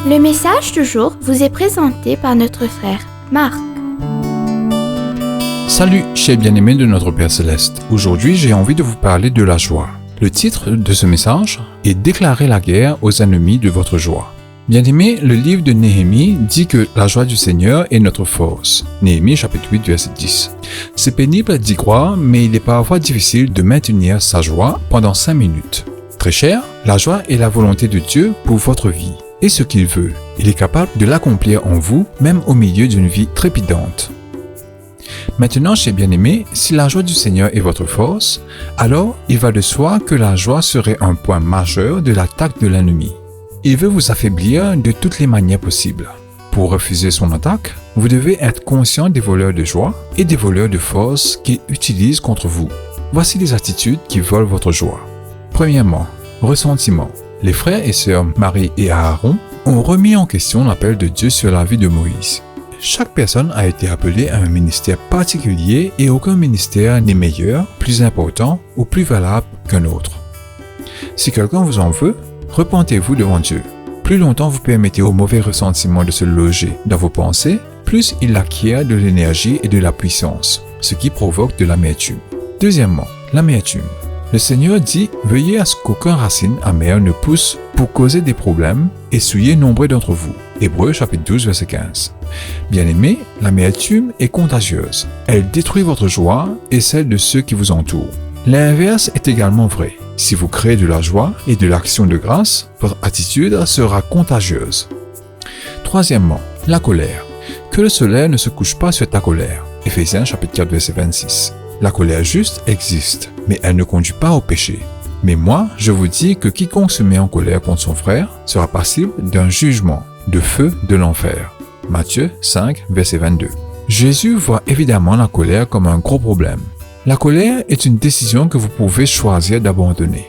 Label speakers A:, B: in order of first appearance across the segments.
A: Le message du jour vous est présenté par notre frère Marc.
B: Salut, chers bien-aimés de notre Père Céleste. Aujourd'hui, j'ai envie de vous parler de la joie. Le titre de ce message est « Déclarer la guerre aux ennemis de votre joie ». Bien-aimés, le livre de Néhémie dit que la joie du Seigneur est notre force. Néhémie chapitre 8, verset 10. C'est pénible d'y croire, mais il est parfois difficile de maintenir sa joie pendant 5 minutes. Très cher, la joie est la volonté de Dieu pour votre vie. Et ce qu'il veut, il est capable de l'accomplir en vous, même au milieu d'une vie trépidante. Maintenant, chers bien-aimés, si la joie du Seigneur est votre force, alors il va de soi que la joie serait un point majeur de l'attaque de l'ennemi. Il veut vous affaiblir de toutes les manières possibles. Pour refuser son attaque, vous devez être conscient des voleurs de joie et des voleurs de force qu'il utilise contre vous. Voici les attitudes qui volent votre joie. Premièrement, ressentiment. Les frères et sœurs Marie et Aaron ont remis en question l'appel de Dieu sur la vie de Moïse. Chaque personne a été appelée à un ministère particulier et aucun ministère n'est meilleur, plus important ou plus valable qu'un autre. Si quelqu'un vous en veut, repentez-vous devant Dieu. Plus longtemps vous permettez au mauvais ressentiment de se loger dans vos pensées, plus il acquiert de l'énergie et de la puissance, ce qui provoque de l'amertume. Deuxièmement, l'amertume. Le Seigneur dit « Veillez à ce qu'aucune racine amère ne pousse pour causer des problèmes et souiller nombreux d'entre vous. » Hébreux chapitre 12, verset 15. Bien-aimés, l'amertume est contagieuse. Elle détruit votre joie et celle de ceux qui vous entourent. L'inverse est également vrai. Si vous créez de la joie et de l'action de grâce, votre attitude sera contagieuse. Troisièmement, la colère. Que le soleil ne se couche pas sur ta colère. Éphésiens chapitre 4, verset 26. La colère juste existe, mais elle ne conduit pas au péché. Mais moi, je vous dis que quiconque se met en colère contre son frère sera passible d'un jugement, de feu de l'enfer. Matthieu 5, verset 22. Jésus voit évidemment la colère comme un gros problème. La colère est une décision que vous pouvez choisir d'abandonner.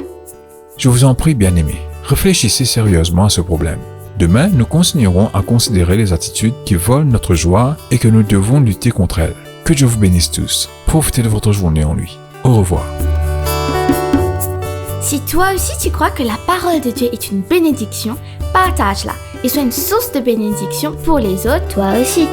B: Je vous en prie, bien-aimés, réfléchissez sérieusement à ce problème. Demain, nous continuerons à considérer les attitudes qui volent notre joie et que nous devons lutter contre elles. Que Dieu vous bénisse tous. Profitez de votre journée en lui. Au revoir.
A: Si toi aussi tu crois que la parole de Dieu est une bénédiction, partage-la et sois une source de bénédiction pour les autres toi aussi.